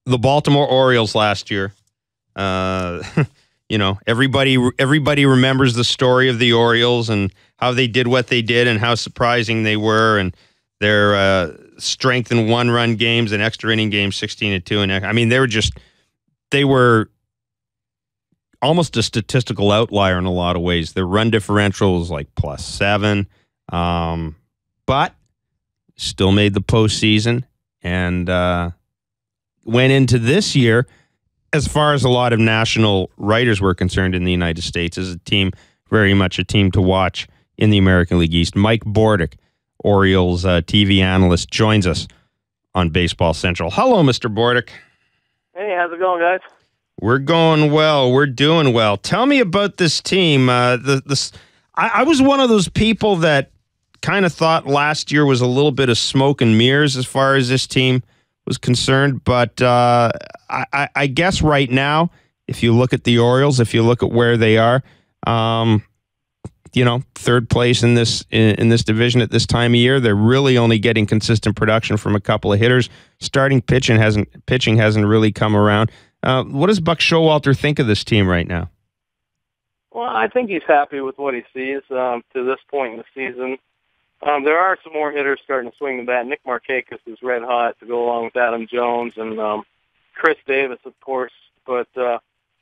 the Baltimore Orioles last year. Everybody remembers the story of the Orioles and how they did what they did and how surprising they were, and their strength in one-run games and extra inning games, 16-2. And I mean, they were almost a statistical outlier in a lot of ways. Their run differential was like +7, but still made the postseason and went into this year, as far as a lot of national writers were concerned in the United States, as a team, very much a team to watch in the American League East. Mike Bordick, Orioles TV analyst, joins us on Baseball Central. Hello, Mr. Bordick. Hey, how's it going, guys? We're going well. We're doing well. Tell me about this team. I was one of those people that kind of thought last year was a little bit of smoke and mirrors as far as this team was concerned. But I guess right now, if you look at the Orioles, if you look at where they are, third place in this division at this time of year, they're really only getting consistent production from a couple of hitters. Starting pitching hasn't really come around. What does Buck Showalter think of this team right now? Well, I think he's happy with what he sees to this point in the season. There are some more hitters starting to swing the bat. Nick Markakis is red hot to go along with Adam Jones and Chris Davis, of course. But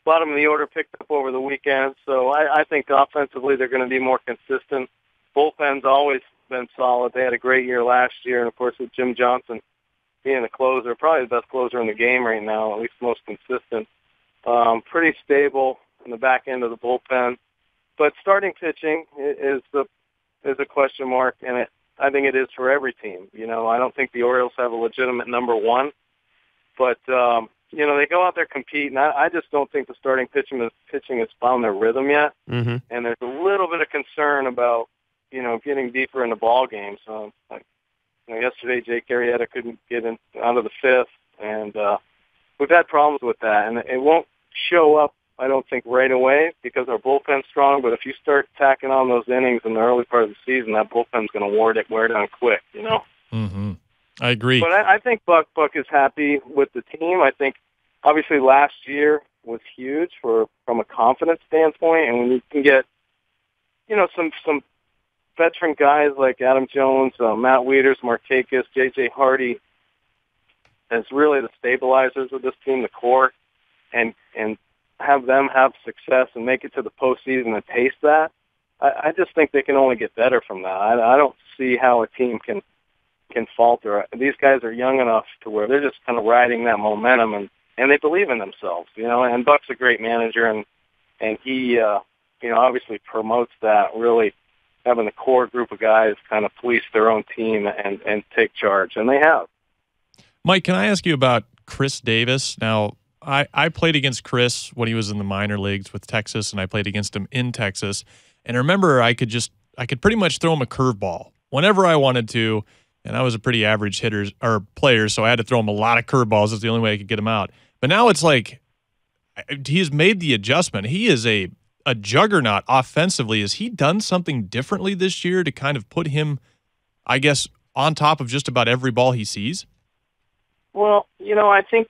bottom of the order picked up over the weekend. So I think offensively they're going to be more consistent. Bullpen's always been solid. They had a great year last year. And, of course, with Jim Johnson being the closer, probably the best closer in the game right now, at least most consistent. Pretty stable in the back end of the bullpen. But starting pitching is a question mark, and I think it is for every team. I don't think the Orioles have a legitimate number one, but they go out there compete, and I just don't think the starting pitching has found their rhythm yet. Mm-hmm. And there's a little bit of concern about getting deeper into ball games. Yesterday, Jake Arrieta couldn't get out of the fifth, and we've had problems with that, and it won't show up, I don't think, right away because our bullpen's strong, but if you start tacking on those innings in the early part of the season, that bullpen's going to wear down quick, Mm-hmm. I agree. But I think Buck is happy with the team. I think, obviously, last year was huge from a confidence standpoint, and when you can get, some veteran guys like Adam Jones, Matt Wieters, Markakis, J.J. Hardy as really the stabilizers of this team, the core, and have them have success and make it to the postseason and taste that, I just think they can only get better from that. I don't see how a team can falter. These guys are young enough to where they're just kind of riding that momentum, and they believe in themselves, and Buck's a great manager, and he, obviously promotes that, really having the core group of guys kind of police their own team and take charge, and they have. Mike, can I ask you about Chris Davis? Now, I played against Chris when he was in the minor leagues with Texas, and I played against him in Texas. And I remember I could pretty much throw him a curveball whenever I wanted to, and I was a pretty average player, so I had to throw him a lot of curveballs. That's the only way I could get him out. But now it's like he's made the adjustment. He is a juggernaut offensively. Has he done something differently this year to kind of put him, I guess, on top of just about every ball he sees? Well, I think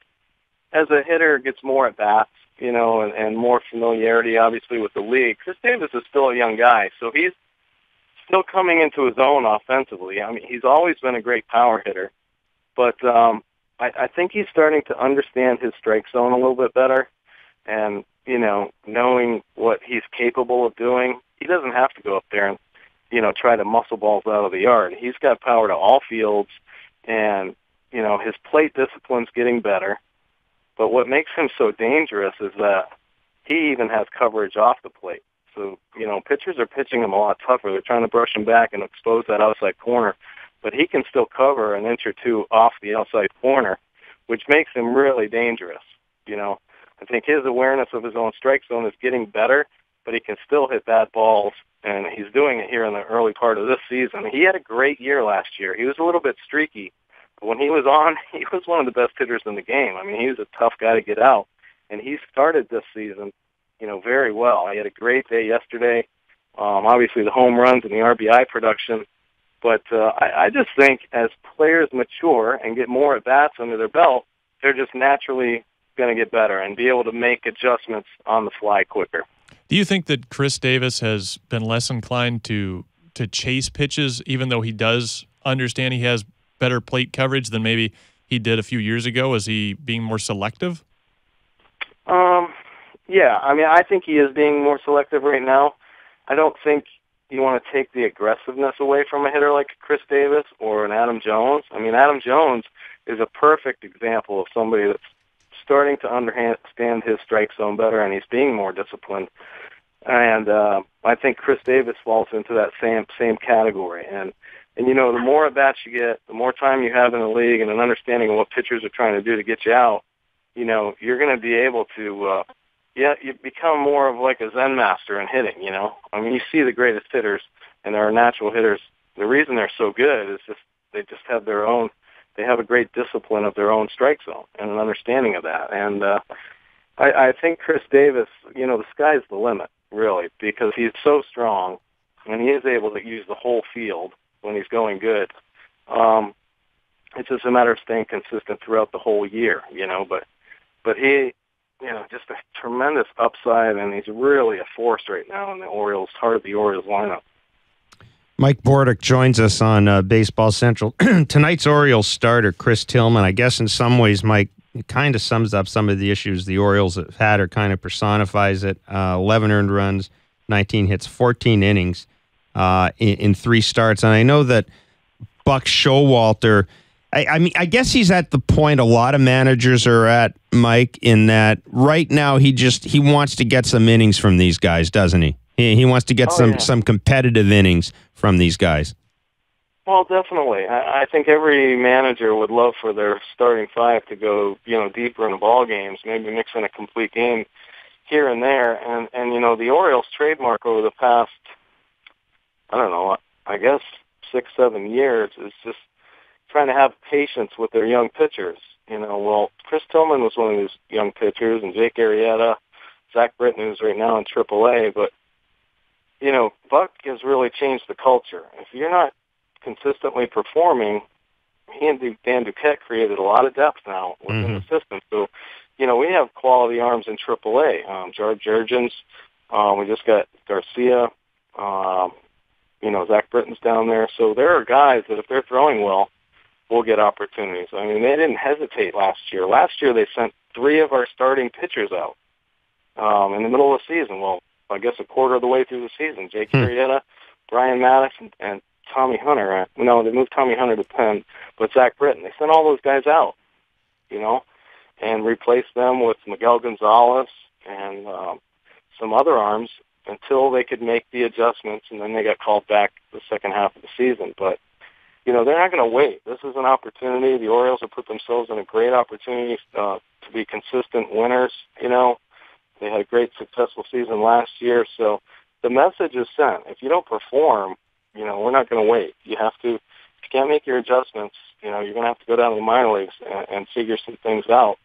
as a hitter gets more at-bats, and more familiarity, obviously, with the league. Chris Davis is still a young guy, so he's still coming into his own offensively. I mean, he's always been a great power hitter, but I think he's starting to understand his strike zone a little bit better, and, knowing what he's capable of doing. He doesn't have to go up there and, try to muscle balls out of the yard. He's got power to all fields, and, his plate discipline's getting better. But what makes him so dangerous is that he even has coverage off the plate. So, pitchers are pitching him a lot tougher. They're trying to brush him back and expose that outside corner. But he can still cover an inch or two off the outside corner, which makes him really dangerous. I think his awareness of his own strike zone is getting better, but he can still hit bad balls, and he's doing it here in the early part of this season. He had a great year last year. He was a little bit streaky. When he was on, he was one of the best hitters in the game. I mean, he was a tough guy to get out, and he started this season, very well. He had a great day yesterday. Obviously, the home runs and the RBI production, but I just think as players mature and get more at bats under their belt, they're just naturally going to get better and be able to make adjustments on the fly quicker. Do you think that Chris Davis has been less inclined to chase pitches, even though he does understand he has better plate coverage than maybe he did a few years ago? Is he being more selective? Yeah, I mean, I think he is being more selective right now. I don't think you want to take the aggressiveness away from a hitter like Chris Davis or an Adam Jones. I mean, Adam Jones is a perfect example of somebody that's starting to understand his strike zone better, and he's being more disciplined. And I think Chris Davis falls into that same category. And you know, the more at-bats you get, the more time you have in the league and an understanding of what pitchers are trying to do to get you out, you know, you're going to be able to, you become more of like a Zen master in hitting, you know. I mean, you see the greatest hitters, and there are natural hitters. The reason they're so good is just they just have their own, they have a great discipline of their own strike zone and an understanding of that. And I think Chris Davis, you know, the sky's the limit, really, because he's so strong, and he is able to use the whole field when he's going good. It's just a matter of staying consistent throughout the whole year, you know. But he, you know, just a tremendous upside, and he's really a force right now in the Orioles, heart of the Orioles lineup. Mike Bordick joins us on Baseball Central. Tonight's Orioles starter, Chris Tillman, I guess in some ways, Mike, it kind of sums up some of the issues the Orioles have had, or kind of personifies it. 11 earned runs, 19 hits, 14 innings in 3 starts. And I know that Buck Showalter, I mean, I guess he's at the point a lot of managers are at, Mike, in that right now he wants to get some innings from these guys, doesn't he? He wants to get some competitive innings from these guys. Well, definitely. I think every manager would love for their starting 5 to go, you know, deeper in the ball games, maybe mix in a complete game here and there. And you know, the Orioles' trademark over the past, I don't know, I guess 6-7 years is just trying to have patience with their young pitchers. You know, well, Chris Tillman was one of these young pitchers, and Jake Arrieta, Zach Britton, who's right now in AAA. But, you know, Buck has really changed the culture. If you're not consistently performing, he and Dan Duquette created a lot of depth now within the system. So, you know, we have quality arms in AAA. George Jurgens, we just got Garcia, you know, Zach Britton's down there. So there are guys that if they're throwing well, will get opportunities. I mean, they didn't hesitate last year. Last year they sent 3 of our starting pitchers out in the middle of the season. Well, I guess a quarter of the way through the season. Jake Arrieta, Brian Maddox, and Tommy Hunter. No, they moved Tommy Hunter to Penn, but Zach Britton. They sent all those guys out, you know, and replaced them with Miguel Gonzalez and some other arms until they could make the adjustments, and then they got called back the second half of the season. But, you know, they're not going to wait. This is an opportunity. The Orioles have put themselves in a great opportunity to be consistent winners, you know. They had a great, successful season last year. So the message is sent. If you don't perform, you know, we're not going to wait. You have to, if you can't make your adjustments, you know, you're going to have to go down to the minor leagues and figure some things out,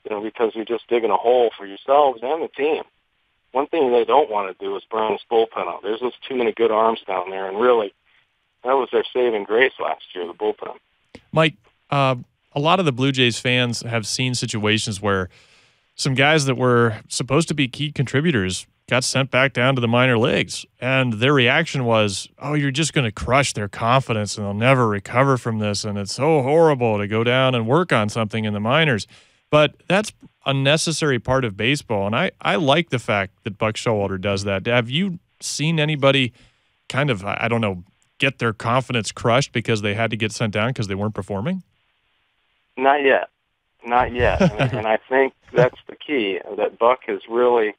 you know, because you're just digging a hole for yourselves and the team. One thing they don't want to do is burn this bullpen out. There's just too many good arms down there, and really, that was their saving grace last year, the bullpen. Mike, a lot of the Blue Jays fans have seen situations where some guys that were supposed to be key contributors got sent back down to the minor leagues, and their reaction was, oh, you're just going to crush their confidence and they'll never recover from this, and it's so horrible to go down and work on something in the minors. But that's a necessary part of baseball, and I like the fact that Buck Showalter does that. Have you seen anybody kind of, I don't know, get their confidence crushed because they had to get sent down because they weren't performing? Not yet. Not yet. and I think that's the key, that Buck has really,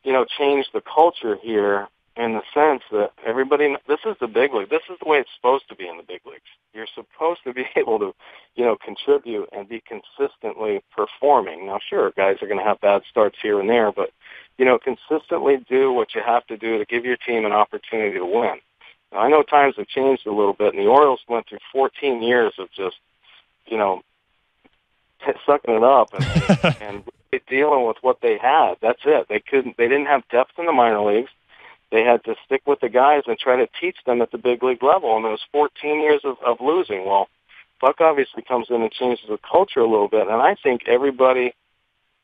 you know, changed the culture here in the sense that everybody, this is the big league. This is the way it's supposed to be in the big leagues. You're supposed to be able to, you know, contribute and be consistently performing. Now, sure, guys are going to have bad starts here and there, but, you know, consistently do what you have to do to give your team an opportunity to win. Now, I know times have changed a little bit, and the Orioles went through 14 years of just, you know, sucking it up and dealing with what they had. That's it. They didn't have depth in the minor leagues. They had to stick with the guys and try to teach them at the big league level. And it was 14 years of losing. Well, Buck obviously comes in and changes the culture a little bit, and I think everybody,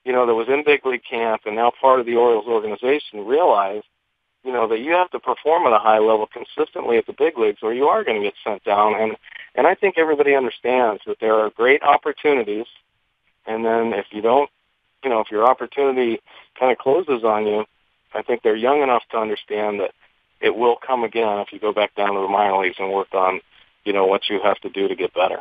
that was in big league camp and now part of the Orioles organization realized, that you have to perform at a high level consistently at the big leagues or you are going to get sent down. And I think everybody understands that there are great opportunities, and then if you don't, if your opportunity kind of closes on you, I think they're young enough to understand that it will come again if you go back down to the minor leagues and work on, what you have to do to get better.